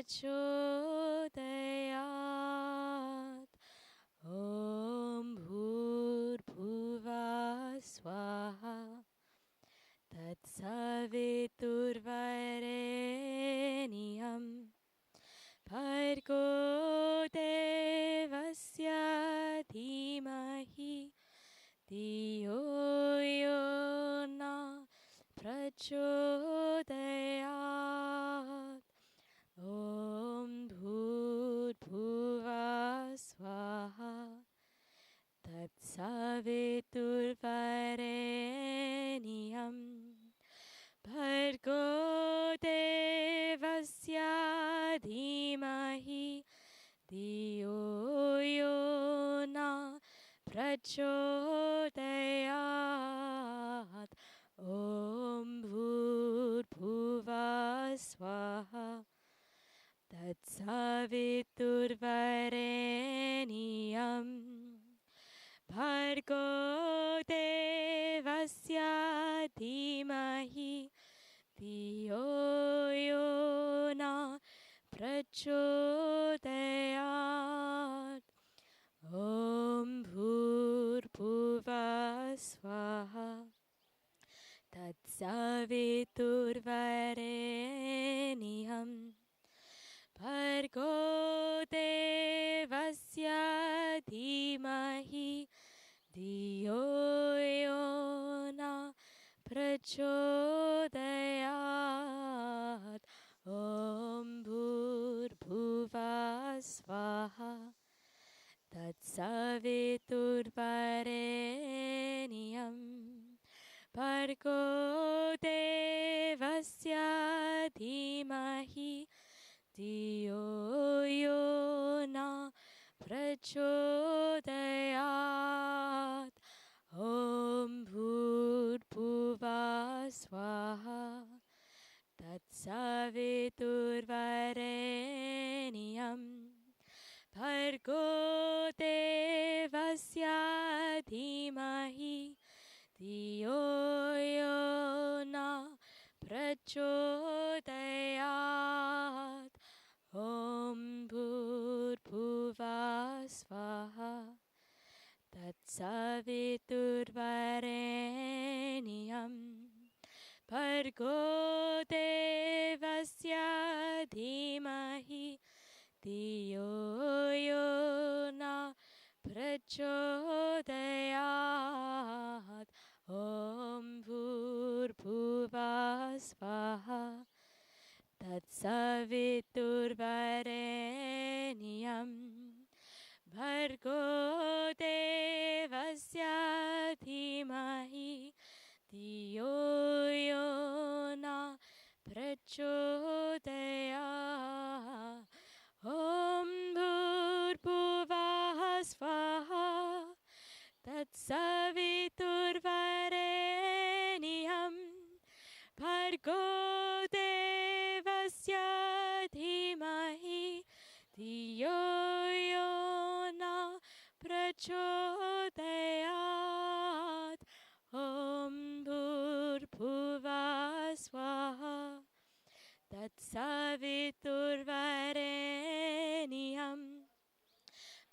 प्रचोदयात् ॐ भूर्भुवः स्वाहा तत्सवितुर्वरेण्यं भर्गो देवस्य धीमहि धियो यो न प्रचोदयात् ॐ भूर्भुवः स्वाहा तत्सवितुर्वरेण्यं भर्गो देवस्य धीमहि धियो यो न प्रचोदयात् ॐ भूर्भुवः स्वाहा तत्सवितुर्वरेण्यं भर्गो देवस्य धीमहि धियो यो न प्रचोदयात् ॐ भूर्भुवः स्वाहा तत्सवितुर्वरेण्यं भर्गो देवस्य धीमहि धियो यो न प्रचोदयात् ॐ भूर्भुवः स्वाहा तत्सवितुर्वरेण्यं भर्गो देवस्य धीमहि धियो यो न प्रचोदयात् ॐ भूर्भुवः स्वाहा तत्सवितुर्वरेण्यं भर्गो देवस्य धीमहि धियो यो न प्रचोदयात् ॐ भूर्भुवः स्वाहा तत्सवितुर्वरेण्यं भर्गो देवस्य धीमहि धियो यो न प्रचोदयात् ॐ भूर्भुवः स्वाहा तत्सवितुर्वरेण्यं भर्गो देवस्य धीमहि धियो यो न प्रचोदयात् ॐ भूर्भुवः स्वाहा तत्सवितुर्वरेण्यं भर्गो देवस्य धीमहि धियो यो न प्रचोदयात् ॐ भूर्भुवः स्वाहा तत्सवितुर्वरेण्यं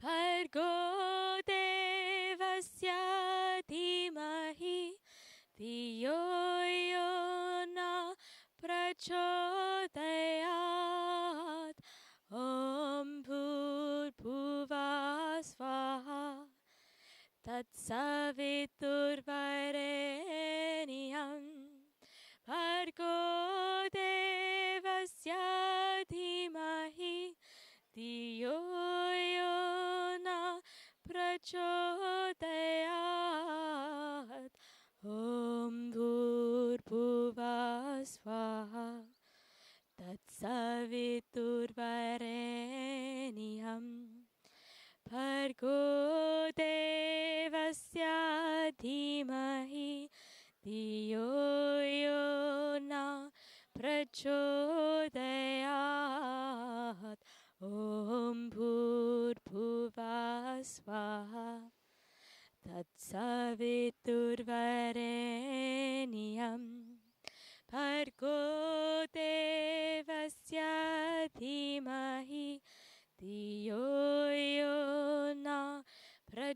भर्गो देवस्य धीमहि धियो यो न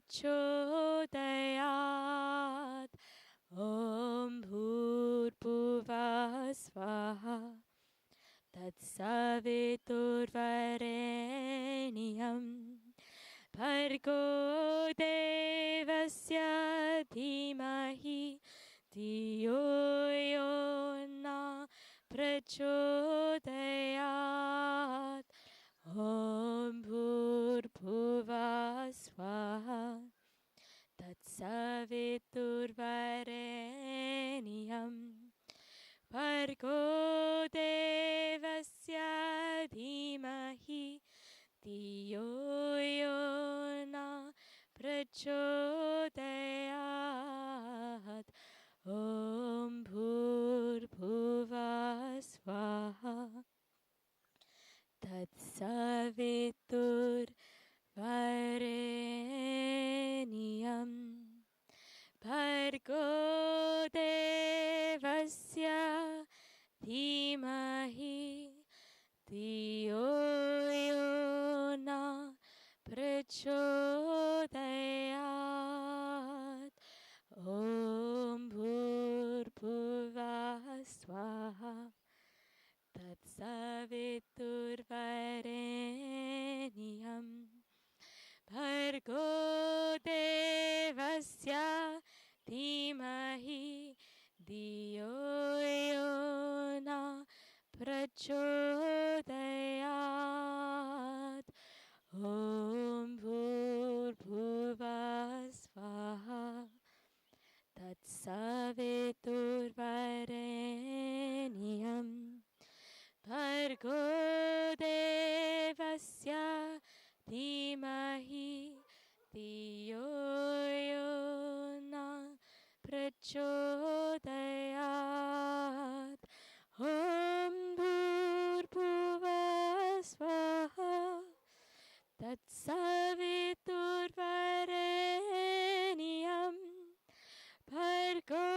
prachodayat. Om Bhurbhuvah Swaha Tatsaviturvarenyam Bhargo Devasya Dhimahi Dhiyo Yo Na Prachodayat. Om Bhurbhuvah Swaha Tatsaviturvarenyam Bhargo Devasya Dhimahi Dhiyo Yo Na Prachodayat. Om Bhurbhuvah Swaha Tatsaviturvarenyam Bhargo Devasya Dhimahi Dhiyo Yo Na Prachodayat. Om Bhurbhuvah Swaha Tatsaviturvarenyam Bhargo Devasya Dhimahi Dhiyo Yo Na Prachodayat. Om Bhurbhuvah Swaha Tatsaviturvarenyam Bhargo Devasya Dhimahi Dhiyo Yo Na Prachodayat. Om Bhurbhuvah Swaha Tatsaviturvarenyam Bhargo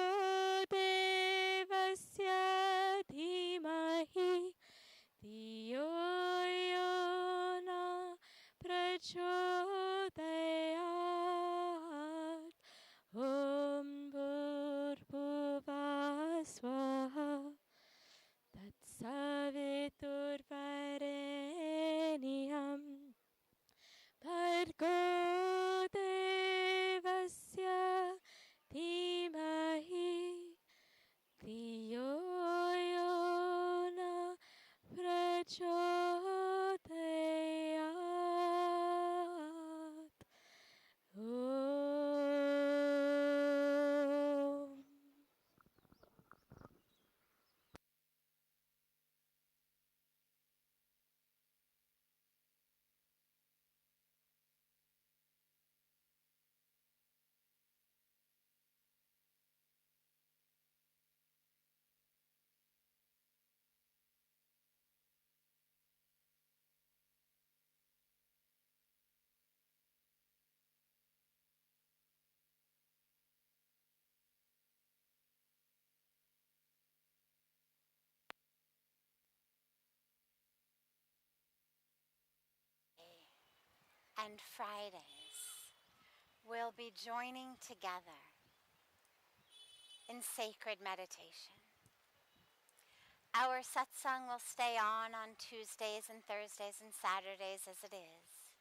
Devasya Dhimahi Dhiyo Yo Na Prachodayat. Om Bhurbhuvah Swaha Tatsaviturvarenyam Bhargo Devasya Dhimahi Dhiyo Yo Na Prachodayat. Om. And Fridays, we'll be joining together in sacred meditation. Our satsang will stay on Tuesdays and Thursdays and Saturdays as it is.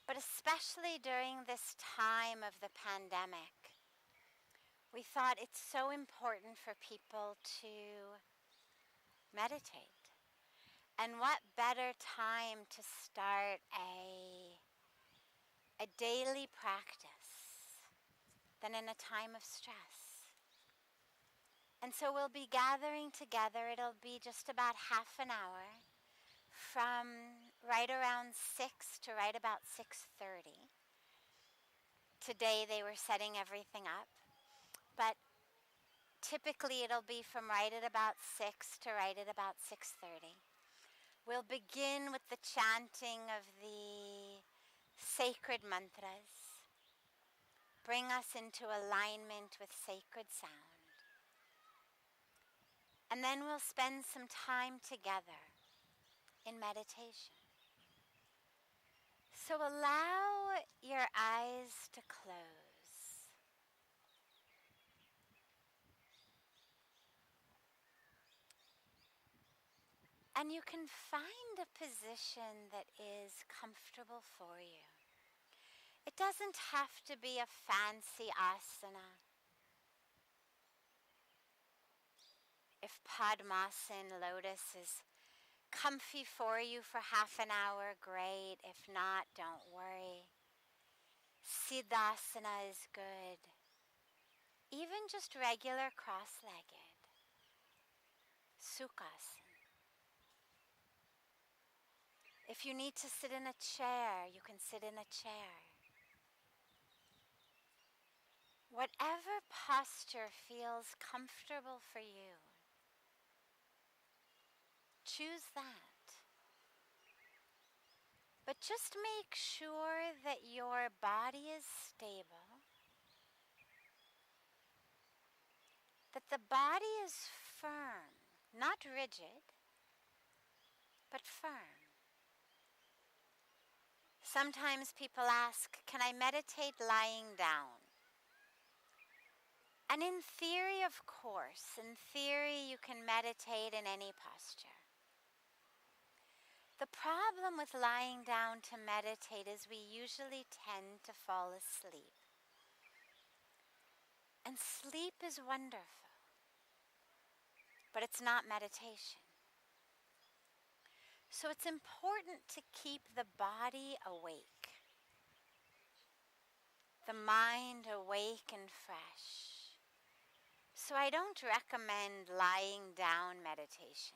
But especially during this time of the pandemic, we thought it's so important for people to meditate. And what better time to start a daily practice than in a time of stress. And so we'll be gathering together. It'll be just about half an hour from right around 6 to right about 6:30. Today they were setting everything up, but typically it'll be from right at about 6 to right at about 6:30. We'll begin with the chanting of the sacred mantras. Bring us into alignment with sacred sound. And then we'll spend some time together in meditation. So allow your eyes to close. And you can find a position that is comfortable for you. It doesn't have to be a fancy asana. If Padmasana, lotus, is comfy for you for half an hour, great. If not, don't worry. Siddhasana is good. Even just regular cross-legged. Sukhasana. If you need to sit in a chair, you can sit in a chair. Whatever posture feels comfortable for you, choose that. But just make sure that your body is stable, that the body is firm, not rigid, but firm. Sometimes people ask, can I meditate lying down? And in theory, of course, in theory you can meditate in any posture. The problem with lying down to meditate is we usually tend to fall asleep. And sleep is wonderful, but it's not meditation. So it's important to keep the body awake, the mind awake and fresh. So I don't recommend lying down meditations.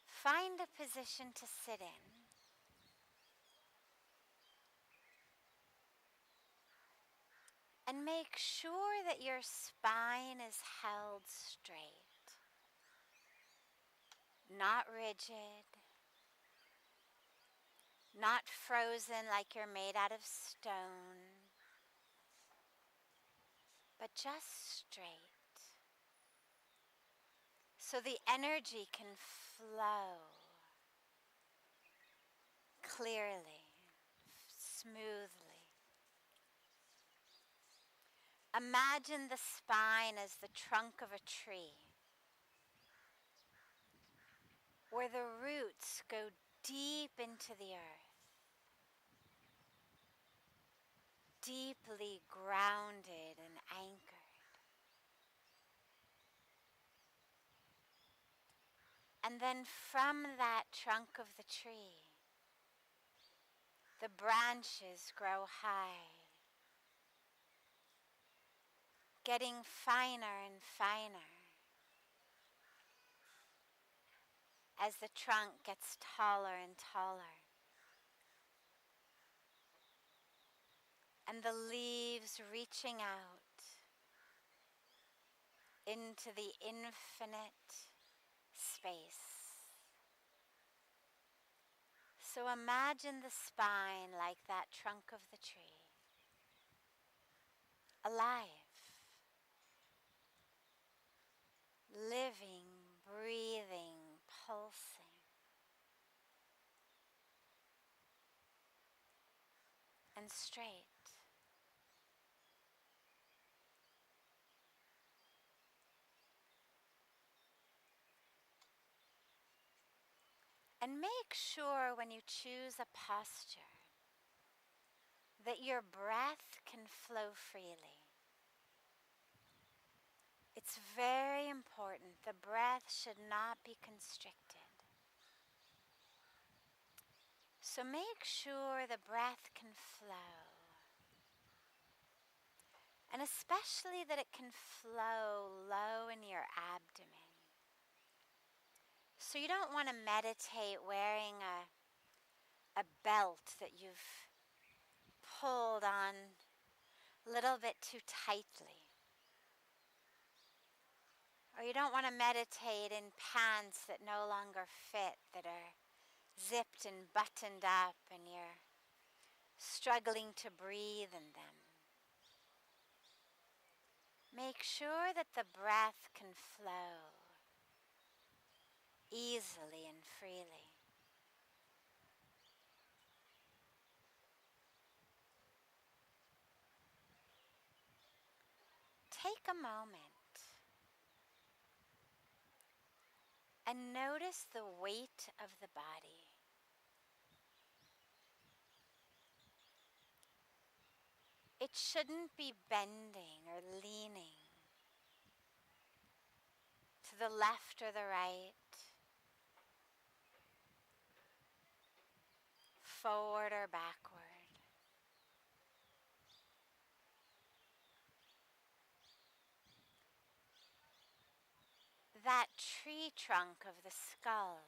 Find a position to sit in. And make sure that your spine is held straight, not rigid, not frozen like you're made out of stone, but just straight. So the energy can flow clearly, smoothly. Imagine the spine as the trunk of a tree, where the roots go deep into the earth, deeply grounded and anchored. And then from that trunk of the tree, the branches grow high, getting finer and finer as the trunk gets taller and taller. And the leaves reaching out into the infinite space. So imagine the spine like that trunk of the tree, alive, living, breathing, pulsing. And straight. And make sure when you choose a posture that your breath can flow freely. It's very important. The breath should not be constricted. So make sure the breath can flow. And especially that it can flow low in your abdomen. So you don't want to meditate wearing a belt that you've pulled on a little bit too tightly. Or you don't want to meditate in pants that no longer fit, that are zipped and buttoned up and you're struggling to breathe in them. Make sure that the breath can flow easily and freely. take a moment and notice the weight of the body. It shouldn't be bending or leaning to the left or the right, forward or backward. That tree trunk of the skull,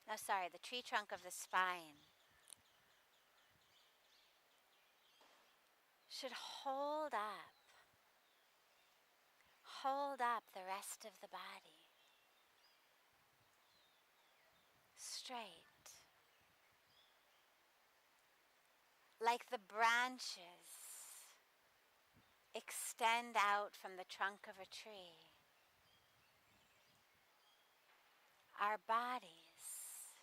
the tree trunk of the spine should hold up the rest of the body, straight, like the branches extend out from the trunk of a tree. Our bodies,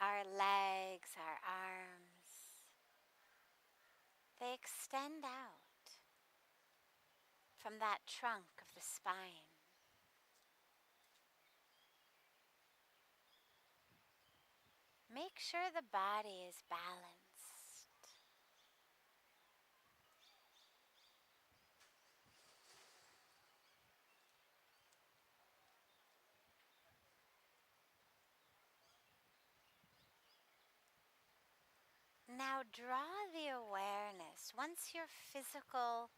our legs, our arms, they extend out from that trunk of the spine. Make sure the body is balanced. Now draw the awareness, once your physical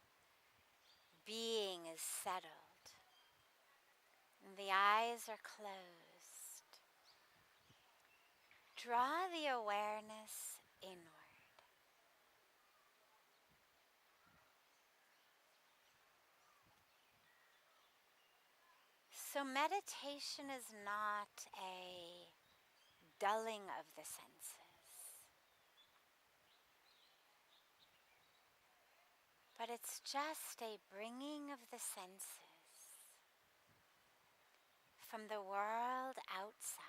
being is settled and the eyes are closed, draw the awareness inward. So meditation is not a dulling of the senses, but it's just a bringing of the senses from the world outside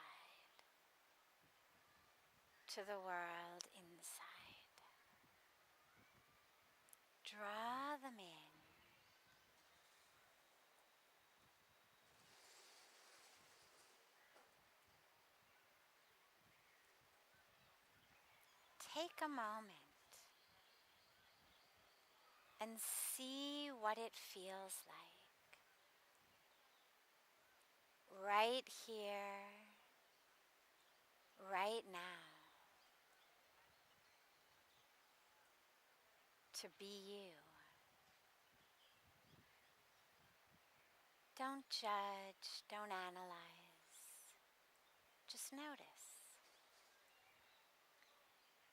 to the world inside. Draw them in. Take a moment and see what it feels like right here, right now, to be you. Don't judge, don't analyze, just notice.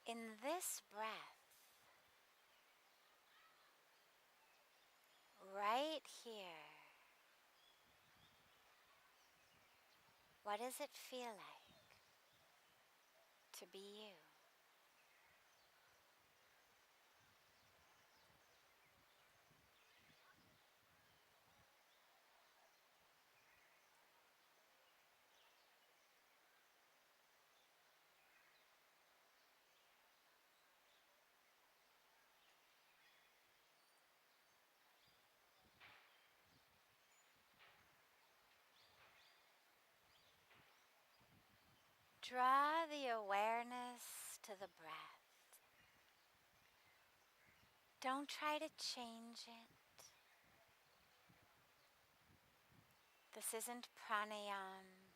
In this breath, right here, what does it feel like to be you? Draw the awareness to the breath. Don't try to change it. This isn't pranayama.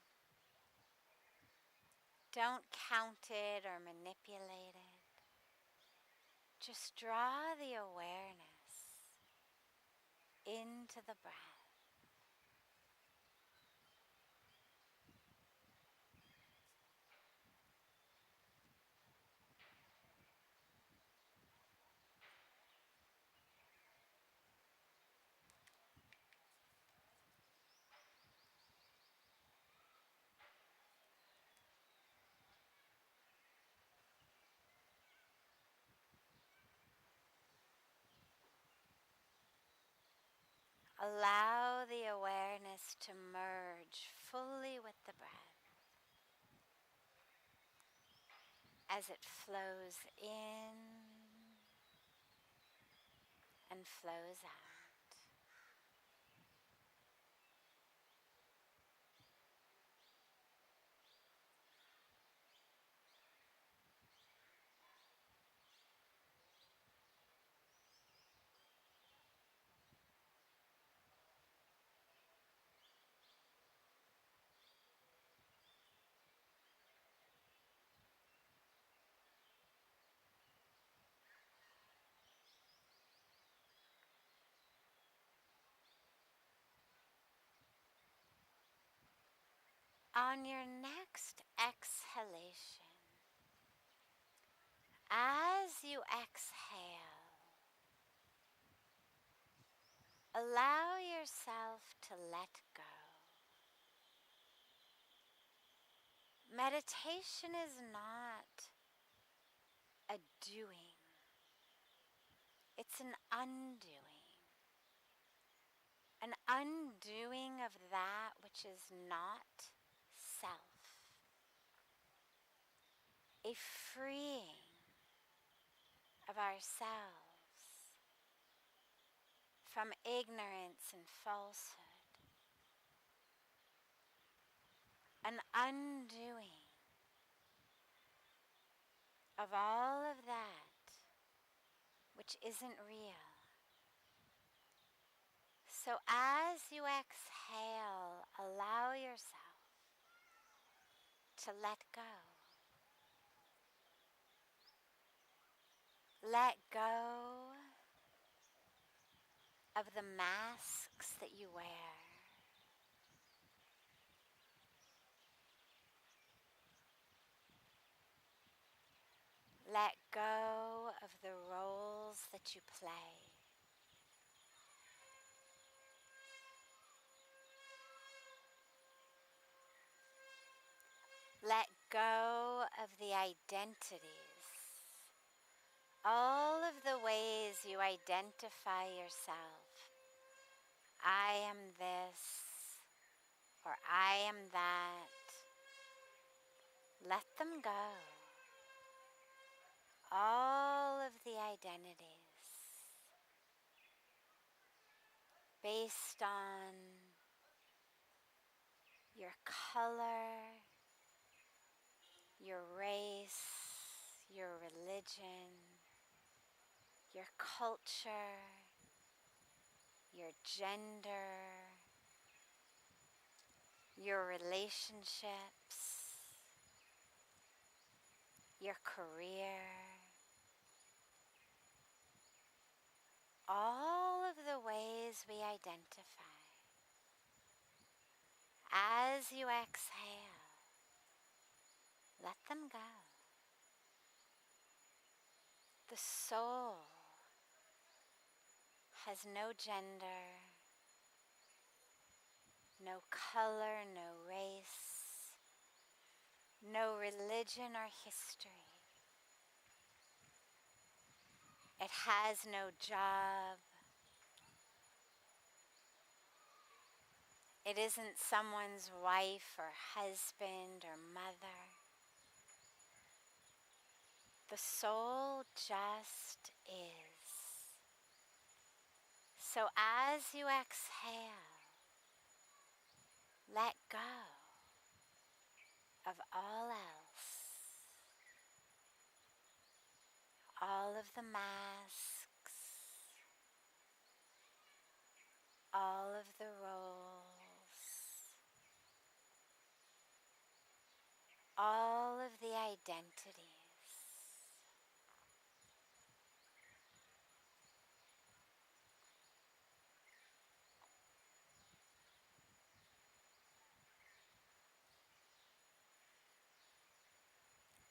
Don't count it or manipulate it. Just draw the awareness into the breath. Allow the awareness to merge fully with the breath as it flows in and and flows out. On your next exhalation, as you exhale, allow yourself to let go. Meditation is not a doing, it's an undoing. An undoing of that which is not self. A freeing of ourselves from ignorance and falsehood. An undoing of all of that which isn't real. So as you exhale, allow yourself to let go. Let go of the masks that you wear. Let go of the roles that you play. Let go of the identities, all of the ways you identify yourself. I am this, or I am that. Let them go. All of the identities based on your color, your race, your religion, your culture, your gender, your relationships, your career, all of the ways we identify. As you exhale, let them go. The soul has no gender, no color, no race, no religion or history. It has no job. It isn't someone's wife or husband or mother. The soul just is. So as you exhale, let go of all else, all of the masks, all of the roles, all of the identities.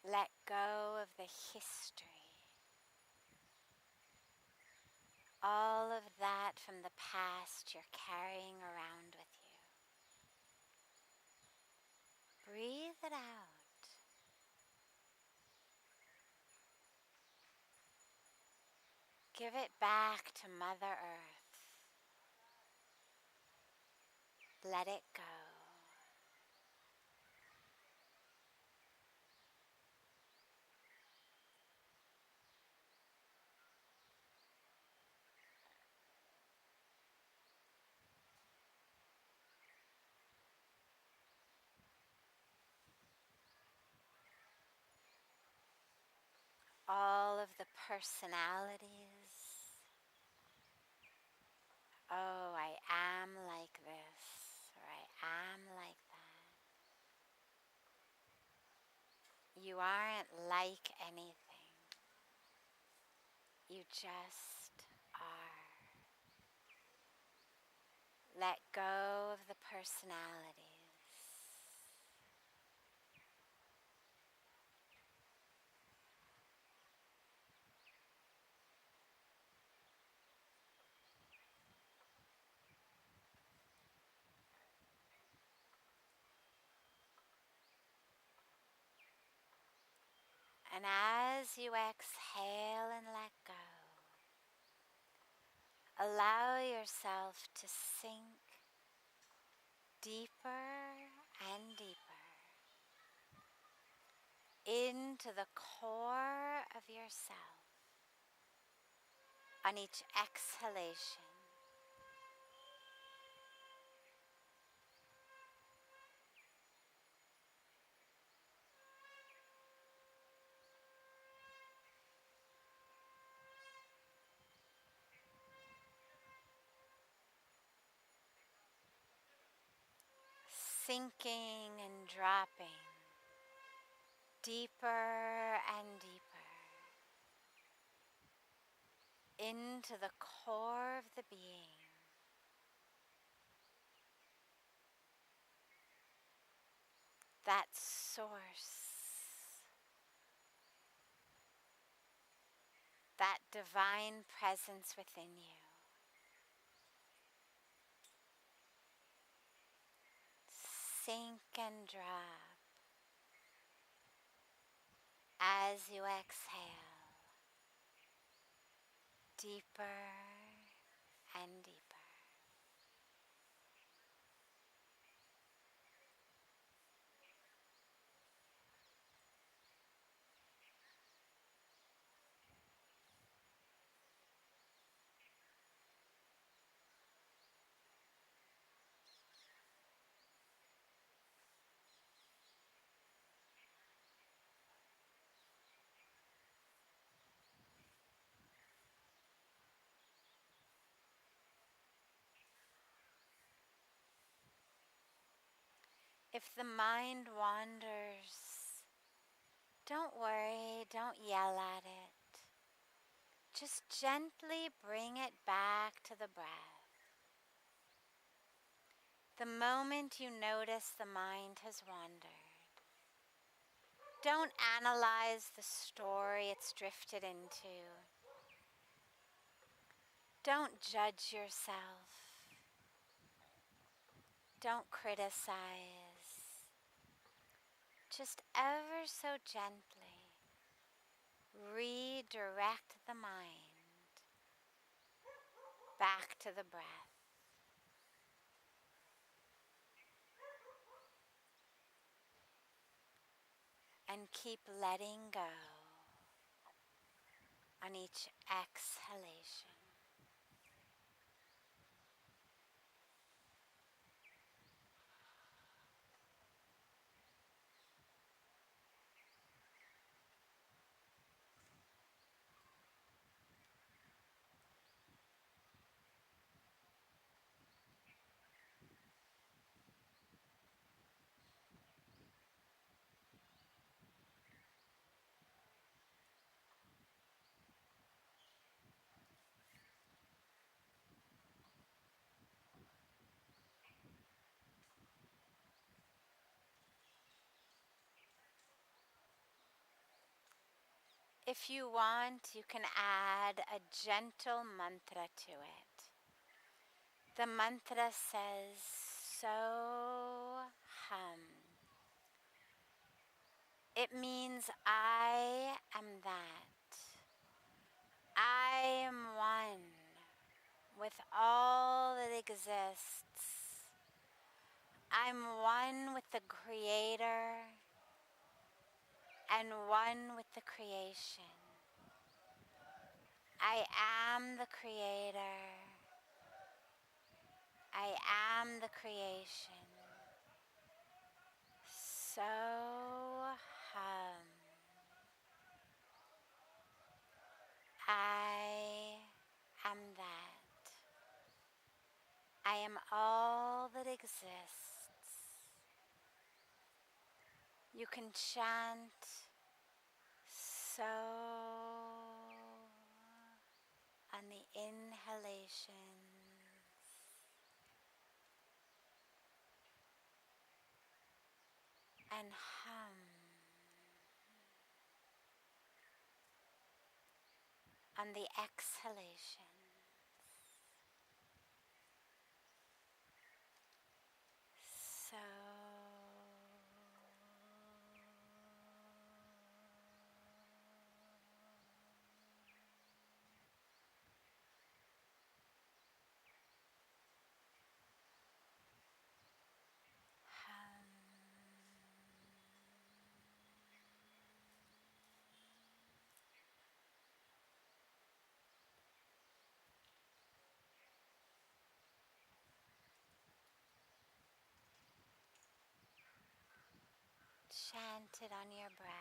Let go of the history, all of that from the past you're carrying around with you. Breathe it out. Give it back to Mother Earth. Let it go. all of the personalities. Oh, I am like this, or I am like that. You aren't like anything. You just are. Let go of the personalities. And as you exhale and let go, allow yourself to sink deeper and deeper into the core of yourself on each exhalation. Sinking and dropping deeper and deeper into the core of the being. That source, that divine presence within you. Sink and drop as you exhale, deeper and deeper. If the mind wanders, don't worry, don't yell at it. Just gently bring it back to the breath. The moment you notice the mind has wandered, don't analyze the story it's drifted into. Don't judge yourself. Don't criticize. Just ever so gently redirect the mind back to the breath. And keep letting go on each exhalation. If you want, you can add a gentle mantra to it. The mantra says, so hum. It means I am that. I am one with all that exists. I'm one with the Creator and one with the creation. I am the Creator. I am the creation. So hum. am all that exists. You can chant so on the inhalations and hum on the exhalation. So chant it on your breath.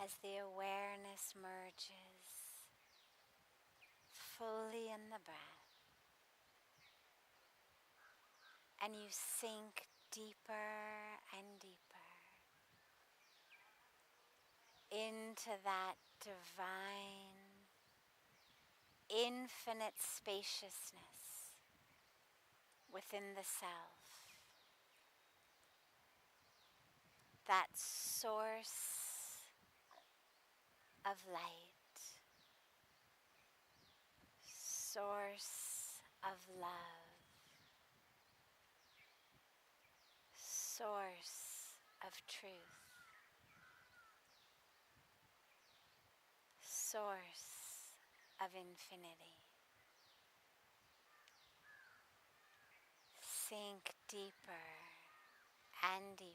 As the awareness merges fully in the breath and you sink deeper and deeper into that divine, infinite spaciousness within the self, that source of light, source of love, source of truth, source of infinity. Sink deeper and deeper.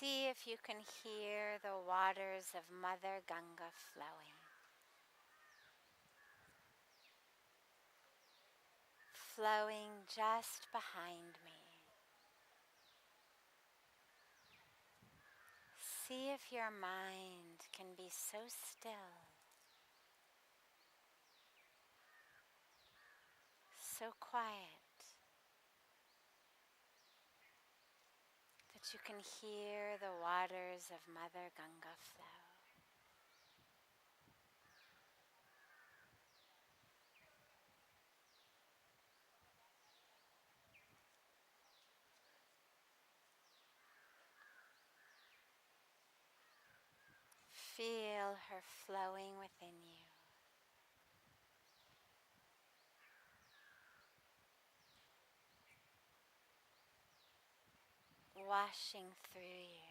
See if you can hear the waters of Mother Ganga flowing. Flowing just behind me. See if your mind can be so still, so quiet, that you can hear the waters of Mother Ganga flow. Feel her flowing within you. Washing through you.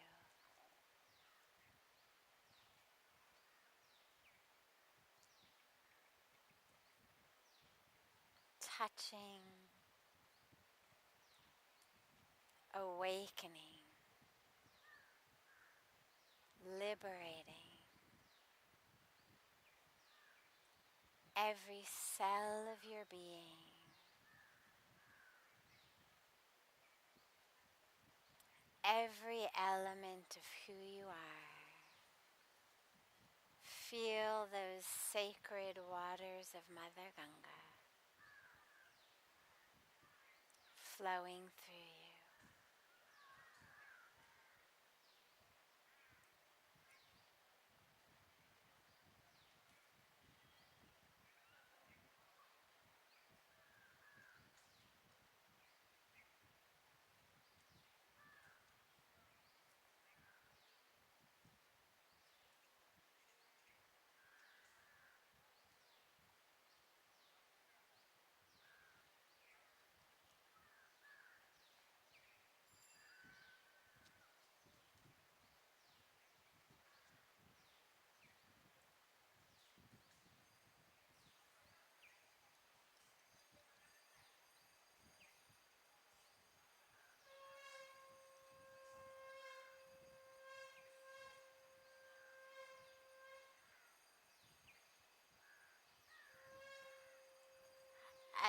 Touching, awakening, liberating every cell of your being, every element of who you are. Feel those sacred waters of Mother Ganga flowing through you.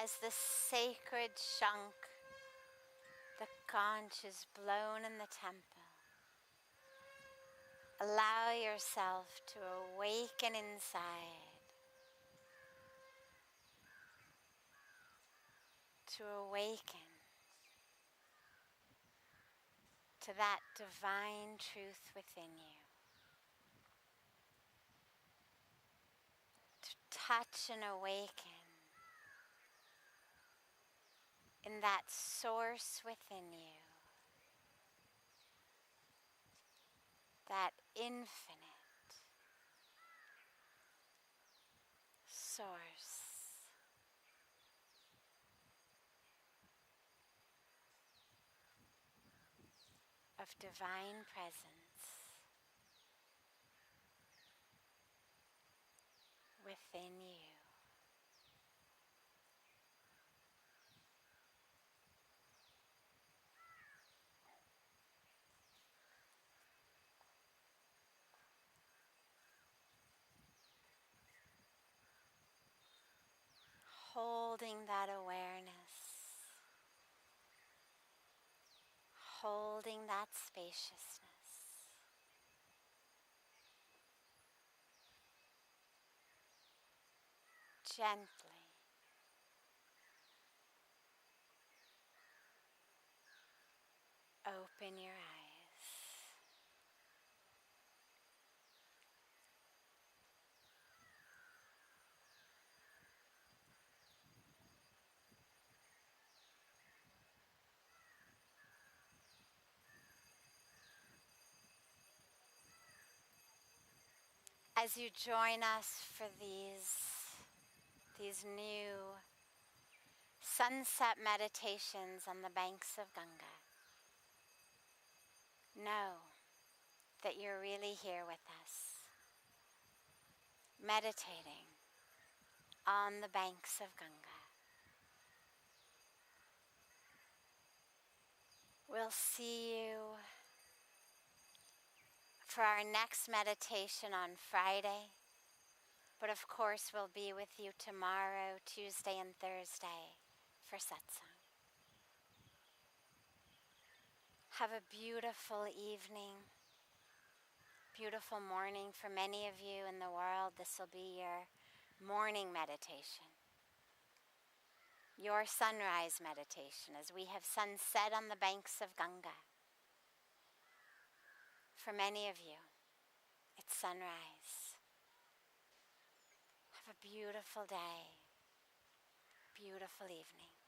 as the sacred shank, the conch is blown in the temple, allow yourself to awaken inside, to awaken to that divine truth within you, to touch and awaken in that source within you, that infinite source of divine presence within you. Holding that awareness, holding that spaciousness, gently open your eyes. As you join us for these new sunset meditations on the banks of Ganga, know that you're really here with us, meditating on the banks of Ganga. We'll see you for our next meditation on Friday, but of course we'll be with you tomorrow, Tuesday and Thursday for satsang. Have a beautiful evening, beautiful morning. For many of you in the world, this will be your morning meditation, your sunrise meditation, as we have sunset on the banks of Ganga. For many of you, it's sunrise. Have a beautiful day, beautiful evening.